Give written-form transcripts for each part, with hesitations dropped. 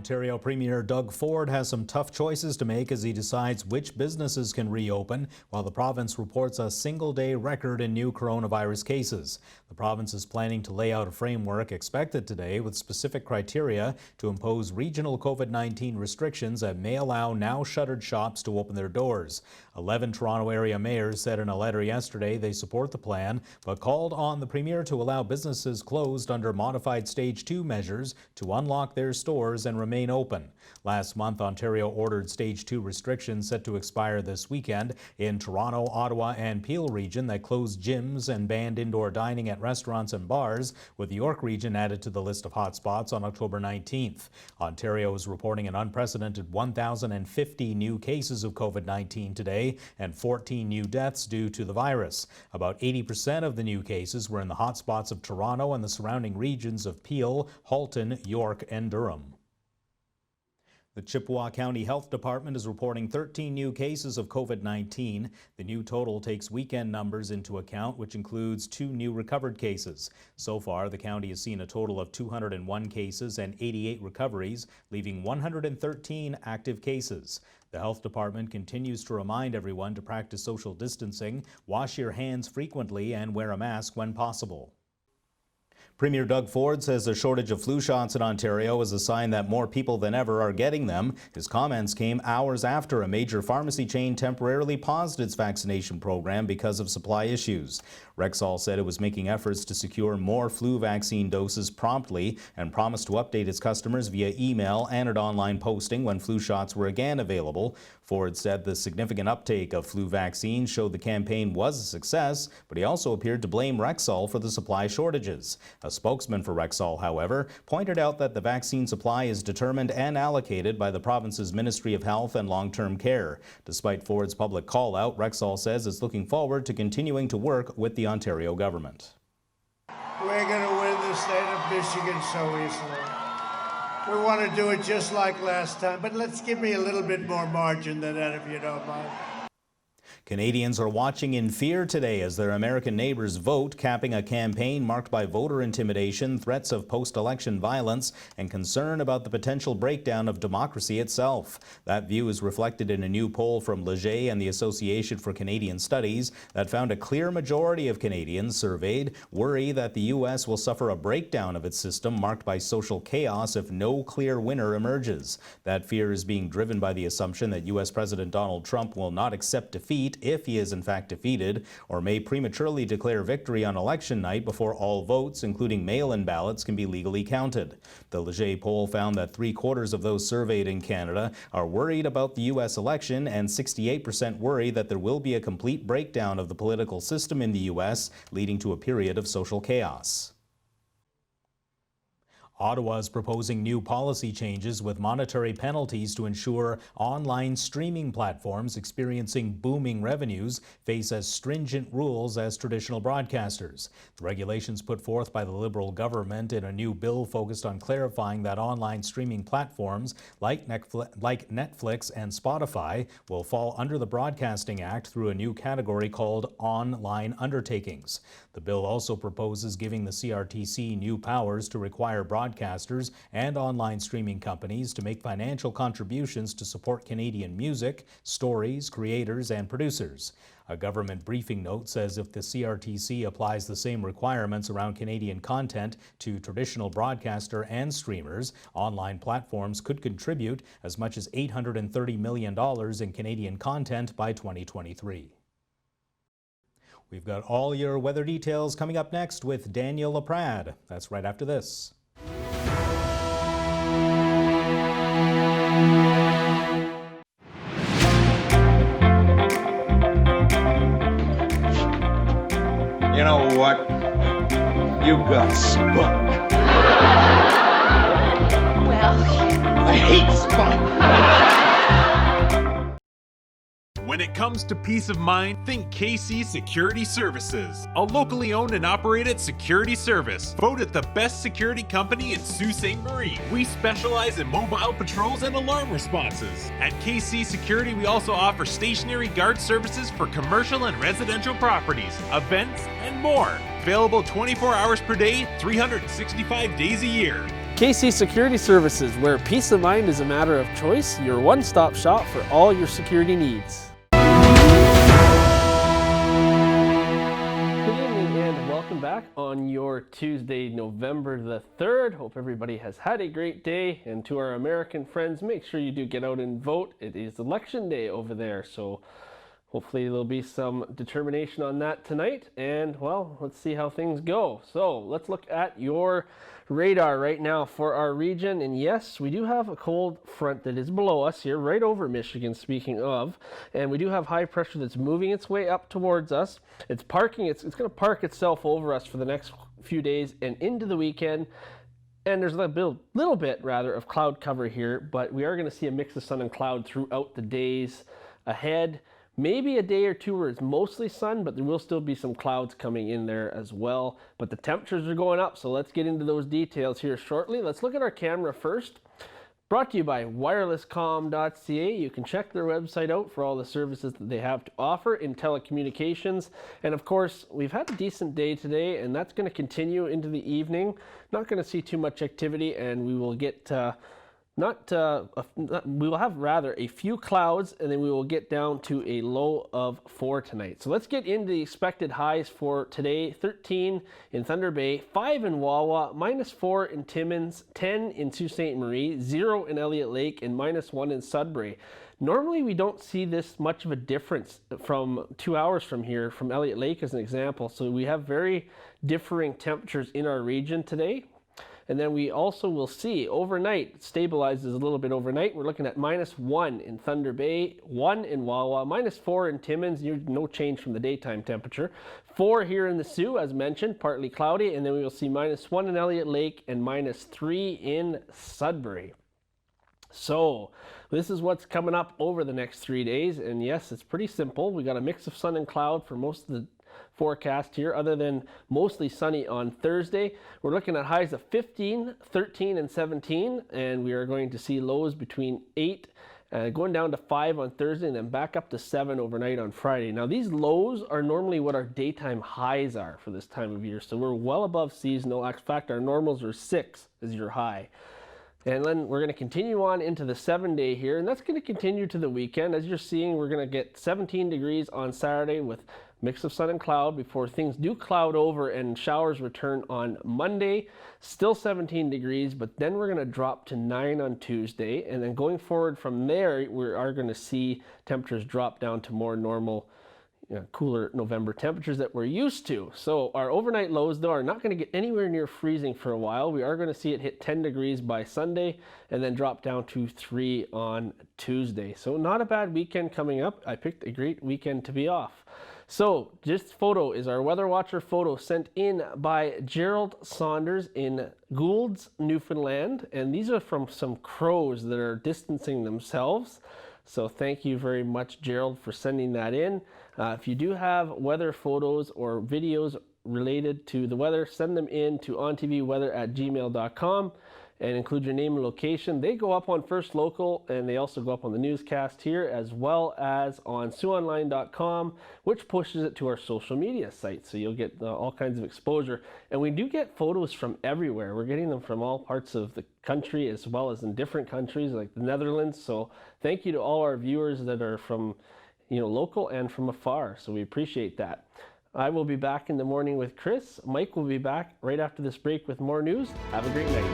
Ontario Premier Doug Ford has some tough choices to make as he decides which businesses can reopen, while the province reports a single-day record in new coronavirus cases. The province is planning to lay out a framework expected today with specific criteria to impose regional COVID-19 restrictions that may allow now shuttered shops to open their doors. 11 Toronto area mayors said in a letter yesterday they support the plan, but called on the Premier to allow businesses closed under modified Stage 2 measures to unlock their stores and remain open. Last month, Ontario ordered Stage 2 restrictions set to expire this weekend in Toronto, Ottawa, and Peel region that closed gyms and banned indoor dining at restaurants and bars, with the York region added to the list of hotspots on October 19th. Ontario is reporting an unprecedented 1,050 new cases of COVID-19 today and 14 new deaths due to the virus. About 80% of the new cases were in the hotspots of Toronto and the surrounding regions of Peel, Halton, York, and Durham. The Chippewa County Health Department is reporting 13 new cases of COVID-19. The new total takes weekend numbers into account, which includes 2 new recovered cases. So far, the county has seen a total of 201 cases and 88 recoveries, leaving 113 active cases. The health department continues to remind everyone to practice social distancing, wash your hands frequently, and wear a mask when possible. Premier Doug Ford says the shortage of flu shots in Ontario is a sign that more people than ever are getting them. His comments came hours after a major pharmacy chain temporarily paused its vaccination program because of supply issues. Rexall said it was making efforts to secure more flu vaccine doses promptly and promised to update its customers via email and at online posting when flu shots were again available. Ford said the significant uptake of flu vaccines showed the campaign was a success, but he also appeared to blame Rexall for the supply shortages. A spokesman for Rexall, however, pointed out that the vaccine supply is determined and allocated by the province's Ministry of Health and Long-Term Care. Despite Ford's public call-out, Rexall says it's looking forward to continuing to work with the Ontario government. We're going to win the state of Michigan so easily. We want to do it just like last time, but let's give me a little bit more margin than that if you don't mind. Canadians are watching in fear today as their American neighbors vote, capping a campaign marked by voter intimidation, threats of post-election violence, and concern about the potential breakdown of democracy itself. That view is reflected in a new poll from Leger and the Association for Canadian Studies that found a clear majority of Canadians surveyed worry that the U.S. will suffer a breakdown of its system marked by social chaos if no clear winner emerges. That fear is being driven by the assumption that U.S. President Donald Trump will not accept defeat if he is in fact defeated, or may prematurely declare victory on election night before all votes, including mail-in ballots, can be legally counted. The Leger poll found that 3/4 of those surveyed in Canada are worried about the U.S. election, and 68% worry that there will be a complete breakdown of the political system in the U.S., leading to a period of social chaos. Ottawa is proposing new policy changes with monetary penalties to ensure online streaming platforms experiencing booming revenues face as stringent rules as traditional broadcasters. The regulations put forth by the Liberal government in a new bill focused on clarifying that online streaming platforms like Netflix and Spotify will fall under the Broadcasting Act through a new category called online undertakings. The bill also proposes giving the CRTC new powers to require broadcasters and online streaming companies to make financial contributions to support Canadian music, stories, creators, and producers. A government briefing note says if the CRTC applies the same requirements around Canadian content to traditional broadcaster and streamers, online platforms could contribute as much as $830 million in Canadian content by 2023. We've got all your weather details coming up next with Daniel LaPrade. That's right after this. You know what? You got spunk. Well, I hate spunk. When it comes to peace of mind, think KC Security Services, a locally owned and operated security service, voted the best security company in Sault Ste. Marie. We specialize in mobile patrols and alarm responses. At KC Security, we also offer stationary guard services for commercial and residential properties, events, and more. Available 24 hours per day, 365 days a year. KC Security Services, where peace of mind is a matter of choice, your one-stop shop for all your security needs. Good evening and welcome back on your Tuesday, November the 3rd. Hope everybody has had a great day, and to our American friends, make sure you do get out and vote. It is election day over there, so hopefully there'll be some determination on that tonight, and well, let's see how things go. So let's look at your radar right now for our region, and yes, we do have a cold front that is below us here, right over Michigan, speaking of, and we do have high pressure that's moving its way up towards us. It's parking, it's going to park itself over us for the next few days and into the weekend. And there's a little bit rather of cloud cover here, but we are going to see a mix of sun and cloud throughout the days ahead. Maybe a day or two where it's mostly sun, but there will still be some clouds coming in there as well. But the temperatures are going up, so let's get into those details here shortly. Let's look at our camera first. Brought to you by wirelesscom.ca. You can check their website out for all the services that they have to offer in telecommunications. And of course, we've had a decent day today, and that's going to continue into the evening. Not going to see too much activity, and we will get we will have rather a few clouds, and then we will get down to a low of 4 tonight. So let's get into the expected highs for today. 13 in Thunder Bay, 5 in Wawa, -4 in Timmins, 10 in Sault Ste. Marie, 0 in Elliott Lake, and -1 in Sudbury. Normally we don't see this much of a difference from 2 hours from here, from Elliott Lake as an example. So we have very differing temperatures in our region today. And then we also will see overnight, it stabilizes a little bit overnight. We're looking at -1 in Thunder Bay, 1 in Wawa, -4 in Timmins, no change from the daytime temperature. 4 here in the Sioux, as mentioned, partly cloudy. And then we will see -1 in Elliott Lake and -3 in Sudbury. So this is what's coming up over the next 3 days. And yes, it's pretty simple. We got a mix of sun and cloud for most of the forecast here, other than mostly sunny on Thursday. We're looking at highs of 15, 13, and 17, and we are going to see lows between 8, going down to 5 on Thursday, and then back up to 7 overnight on Friday. Now, these lows are normally what our daytime highs are for this time of year, so we're well above seasonal. In fact, our normals are 6 as your high. And then we're going to continue on into the 7-day here, and that's going to continue to the weekend. As you're seeing, we're going to get 17 degrees on Saturday with mix of sun and cloud before things do cloud over and showers return on Monday. Still 17 degrees, but then we're going to drop to 9 on Tuesday. And then going forward from there, we are going to see temperatures drop down to more normal, cooler November temperatures that we're used to. So our overnight lows, though, are not going to get anywhere near freezing for a while. We are going to see it hit 10 degrees by Sunday and then drop down to 3 on Tuesday. So not a bad weekend coming up. I picked a great weekend to be off. So this photo is our Weather Watcher photo sent in by Gerald Saunders in Goulds, Newfoundland. And these are from some crows that are distancing themselves. So thank you very much, Gerald, for sending that in. If you do have weather photos or videos related to the weather, send them in to ontvweather@gmail.com and include your name and location. They go up on First Local, and they also go up on the newscast here, as well as on SiouxOnline.com, which pushes it to our social media sites. So you'll get all kinds of exposure. And we do get photos from everywhere. We're getting them from all parts of the country, as well as in different countries like the Netherlands. So thank you to all our viewers that are from local and from afar. So we appreciate that. I will be back in the morning with Chris. Mike will be back right after this break with more news. Have a great night.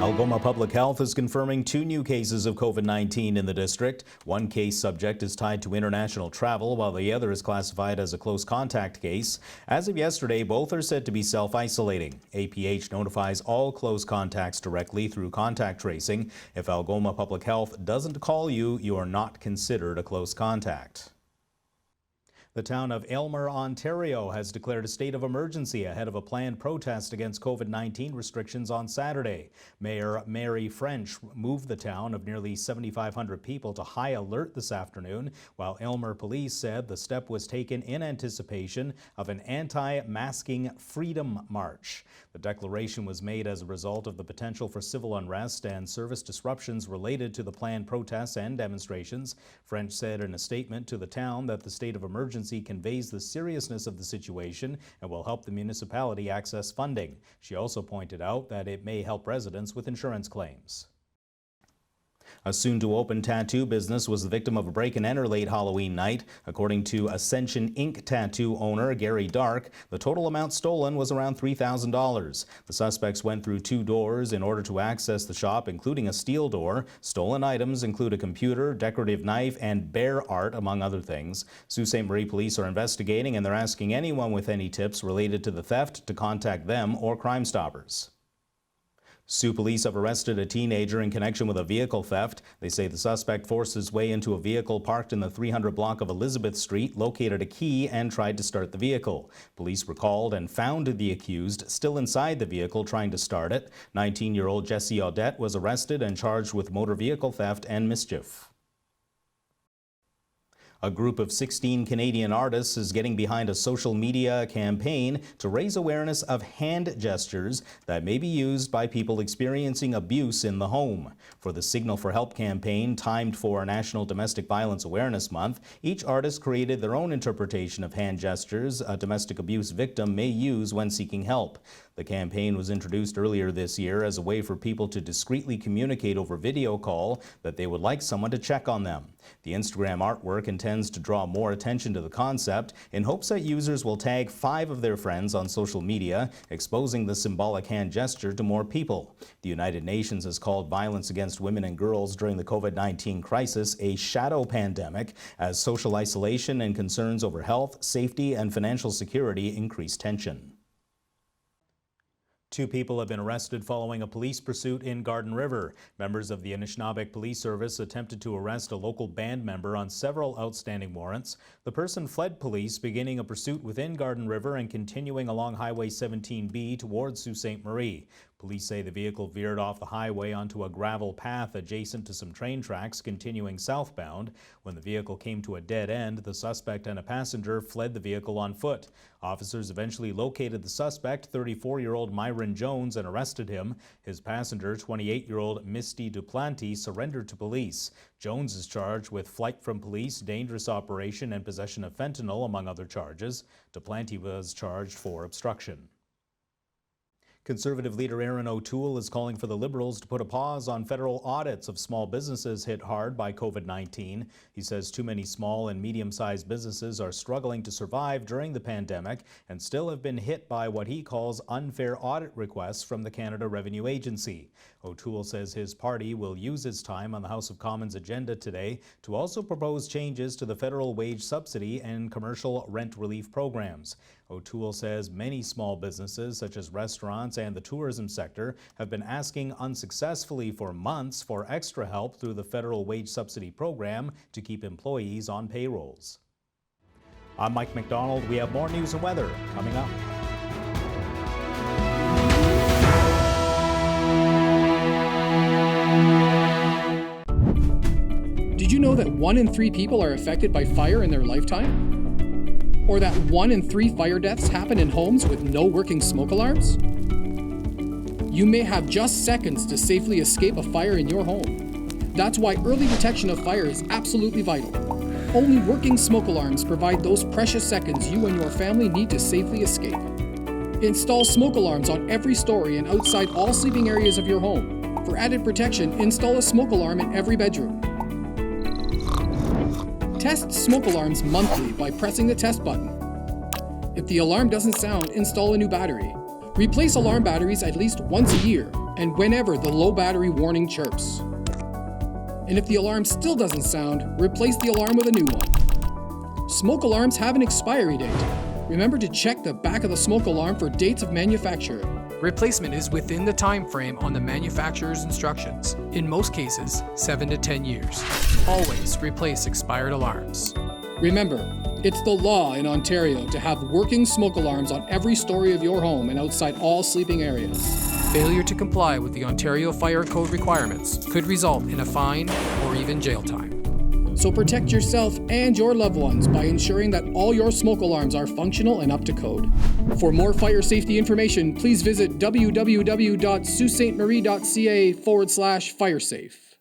Algoma Public Health is confirming 2 new cases of COVID-19 in the district. One case subject is tied to international travel, while the other is classified as a close contact case. As of yesterday, both are said to be self-isolating. APH notifies all close contacts directly through contact tracing. If Algoma Public Health doesn't call you, you are not considered a close contact. The town of Aylmer, Ontario has declared a state of emergency ahead of a planned protest against COVID-19 restrictions on Saturday. Mayor Mary French moved the town of nearly 7,500 people to high alert this afternoon, while Aylmer police said the step was taken in anticipation of an anti-masking freedom march. The declaration was made as a result of the potential for civil unrest and service disruptions related to the planned protests and demonstrations. French said in a statement to the town that the state of emergency conveys the seriousness of the situation and will help the municipality access funding. She also pointed out that it may help residents with insurance claims. A soon-to-open tattoo business was the victim of a break-and-enter late Halloween night. According to Ascension Inc. tattoo owner Gary Dark, the total amount stolen was around $3,000. The suspects went through 2 doors in order to access the shop, including a steel door. Stolen items include a computer, decorative knife, and bear art, among other things. Sault Ste. Marie police are investigating, and they're asking anyone with any tips related to the theft to contact them or Crime Stoppers. Sault police have arrested a teenager in connection with a vehicle theft. They say the suspect forced his way into a vehicle parked in the 300 block of Elizabeth Street, located a key, and tried to start the vehicle. Police were called and found the accused still inside the vehicle trying to start it. 19-year-old Jesse Audette was arrested and charged with motor vehicle theft and mischief. A group of 16 Canadian artists is getting behind a social media campaign to raise awareness of hand gestures that may be used by people experiencing abuse in the home. For the Signal for Help campaign, timed for National Domestic Violence Awareness Month, each artist created their own interpretation of hand gestures a domestic abuse victim may use when seeking help. The campaign was introduced earlier this year as a way for people to discreetly communicate over video call that they would like someone to check on them. The Instagram artwork intends to draw more attention to the concept in hopes that users will tag 5 of their friends on social media, exposing the symbolic hand gesture to more people. The United Nations has called violence against women and girls during the COVID-19 crisis a shadow pandemic as social isolation and concerns over health, safety, and financial security increase tension. 2 people have been arrested following a police pursuit in Garden River. Members of the Anishinaabe Police Service attempted to arrest a local band member on several outstanding warrants. The person fled police, beginning a pursuit within Garden River and continuing along Highway 17B towards Sault Ste. Marie. Police say the vehicle veered off the highway onto a gravel path adjacent to some train tracks continuing southbound. When the vehicle came to a dead end, the suspect and a passenger fled the vehicle on foot. Officers eventually located the suspect, 34-year-old Myron Jones, and arrested him. His passenger, 28-year-old Misty Duplanty, surrendered to police. Jones is charged with flight from police, dangerous operation, and possession of fentanyl, among other charges. Duplanty was charged for obstruction. Conservative leader Erin O'Toole is calling for the Liberals to put a pause on federal audits of small businesses hit hard by COVID-19. He says too many small and medium-sized businesses are struggling to survive during the pandemic and still have been hit by what he calls unfair audit requests from the Canada Revenue Agency. O'Toole says his party will use his time on the House of Commons agenda today to also propose changes to the federal wage subsidy and commercial rent relief programs. O'Toole says many small businesses, such as restaurants and the tourism sector, have been asking unsuccessfully for months for extra help through the federal wage subsidy program to keep employees on payrolls. I'm Mike McDonald. We have more news and weather coming up. Did you know that 1 in 3 people are affected by fire in their lifetime? Or that 1 in 3 fire deaths happen in homes with no working smoke alarms? You may have just seconds to safely escape a fire in your home. That's why early detection of fire is absolutely vital. Only working smoke alarms provide those precious seconds you and your family need to safely escape. Install smoke alarms on every story and outside all sleeping areas of your home. For added protection, install a smoke alarm in every bedroom. Test smoke alarms monthly by pressing the test button. If the alarm doesn't sound, install a new battery. Replace alarm batteries at least once a year and whenever the low battery warning chirps. And if the alarm still doesn't sound, replace the alarm with a new one. Smoke alarms have an expiry date. Remember to check the back of the smoke alarm for dates of manufacture. Replacement is within the time frame on the manufacturer's instructions. In most cases, 7 to 10 years. Always replace expired alarms. Remember, it's the law in Ontario to have working smoke alarms on every story of your home and outside all sleeping areas. Failure to comply with the Ontario Fire Code requirements could result in a fine or even jail time. So protect yourself and your loved ones by ensuring that all your smoke alarms are functional and up to code. For more fire safety information, please visit www.saultstmarie.ca/firesafe.